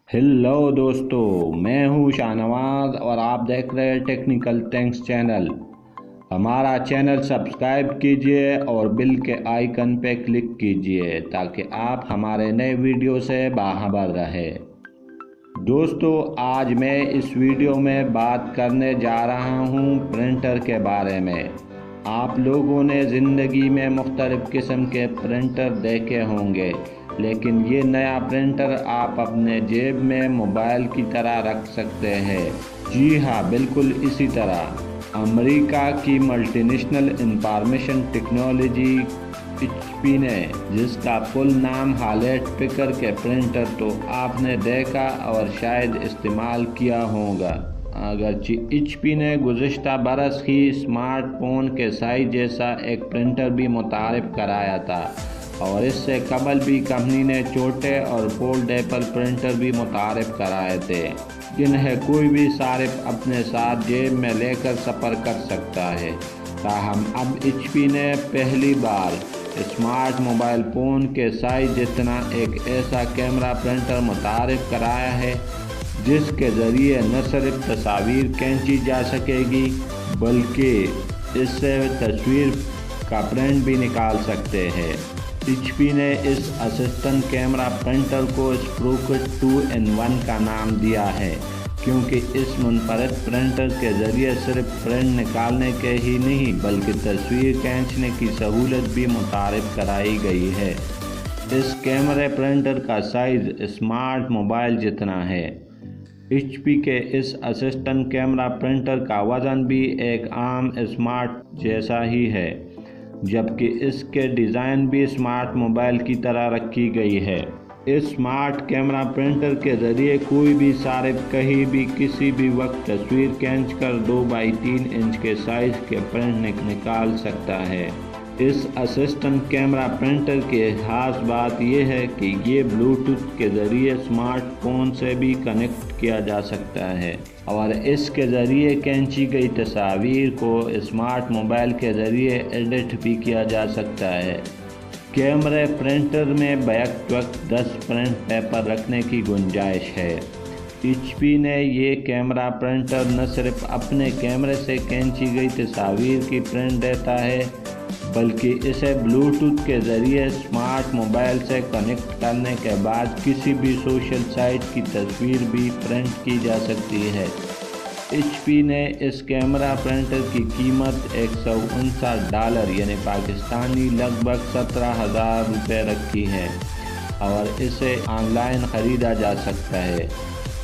Hello दोस्तों, मैं हूँ शाहनवाज और आप देख रहे हैं टेक्निकल थैंक्स चैनल। हमारा चैनल सब्सक्राइब कीजिए और बेल के आइकन पे क्लिक कीजिए ताकि आप हमारे नए वीडियो से बाखबर रहे। दोस्तों, आज मैं इस वीडियो में बात करने जा रहा हूँ प्रिंटर के बारे में। आप लोगों ने ज़िंदगी में मुख्तलिफ़ किस्म के प्रिंटर देखे होंगे, लेकिन ये नया प्रिंटर आप अपने जेब में मोबाइल की तरह रख सकते हैं। जी हाँ, बिल्कुल इसी तरह। अमेरिका की मल्टीनेशनल इंफॉर्मेशन टेक्नोलॉजी HP ने, जिसका फुल नाम हॉलेट पैकर्ड के प्रिंटर तो आपने देखा और शायद इस्तेमाल किया होगा। अगरचे HP ने गुज़िश्ता बरस ही स्मार्टफोन के साइज जैसा एक प्रिंटर भी मुतारिफ कराया था, और इससे कबल भी कंपनी ने छोटे और फोल्डेबल प्रिंटर भी मुतारिफ कराए थे, जिन्हें कोई भी सारिफ अपने साथ जेब में लेकर सफ़र कर सकता है। ताहम अब HP ने पहली बार स्मार्ट मोबाइल फ़ोन के साइज जितना एक ऐसा कैमरा प्रिंटर मुतारिफ कराया है, जिसके ज़रिए न सिर्फ तस्वीर खींची जा सकेगी बल्कि इससे तस्वीर का प्रिंट भी निकाल सकते हैं। HP ने इस असिस्टेंट कैमरा प्रिंटर को स्प्रोकेट 2-in-1 का नाम दिया है, क्योंकि इस मुनफरद प्रिंटर के ज़रिए सिर्फ प्रिंट निकालने के ही नहीं बल्कि तस्वीर खींचने की सहूलत भी मुतारिफ कराई गई है। इस कैमरे प्रिंटर का साइज़ स्मार्ट मोबाइल जितना है। HP के इस असिस्टेंट कैमरा प्रिंटर का वज़न भी एक आम स्मार्ट जैसा ही है, जबकि इसके डिज़ाइन भी स्मार्ट मोबाइल की तरह रखी गई है। इस स्मार्ट कैमरा प्रिंटर के ज़रिए कोई भी सारिफ कहीं भी किसी भी वक्त तस्वीर खींचकर 2x3 इंच के साइज़ के प्रिंट निकाल सकता है। इस असिस्टेंट कैमरा प्रिंटर की खास बात यह है कि ये ब्लूटूथ के ज़रिए स्मार्टफोन से भी कनेक्ट किया जा सकता है, और इसके ज़रिए खींची गई तस्वीर को स्मार्ट मोबाइल के ज़रिए एडिट भी किया जा सकता है। कैमरे प्रिंटर में बैक वक्त 10 प्रिंट पेपर रखने की गुंजाइश है। HP ने ये कैमरा प्रिंटर न सिर्फ अपने कैमरे से खींची गई तस्वीर की प्रिंट देता है, बल्कि इसे ब्लूटूथ के ज़रिए स्मार्ट मोबाइल से कनेक्ट करने के बाद किसी भी सोशल साइट की तस्वीर भी प्रिंट की जा सकती है। HP ने इस कैमरा प्रिंटर की कीमत $159 यानी पाकिस्तानी लगभग 17,000 रुपये रखी है, और इसे ऑनलाइन ख़रीदा जा सकता है।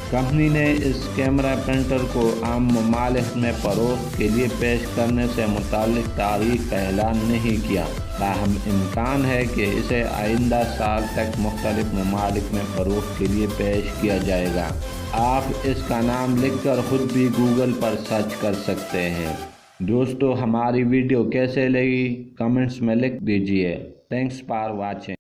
कंपनी ने इस कैमरा प्रिंटर को आम ममालिक में फ़रोख्त के लिए पेश करने से मुताल्लिक़ तारीख का ऐलान नहीं किया, ताहम इम्कान है कि इसे आइंदा साल तक मुख्तलिफ़ ममालिक में फ़रोख्त के लिए पेश किया जाएगा। आप इसका नाम लिखकर ख़ुद भी गूगल पर सर्च कर सकते हैं। दोस्तों, हमारी वीडियो कैसे लगी कमेंट्स में लिख दीजिए। Thanks for watching.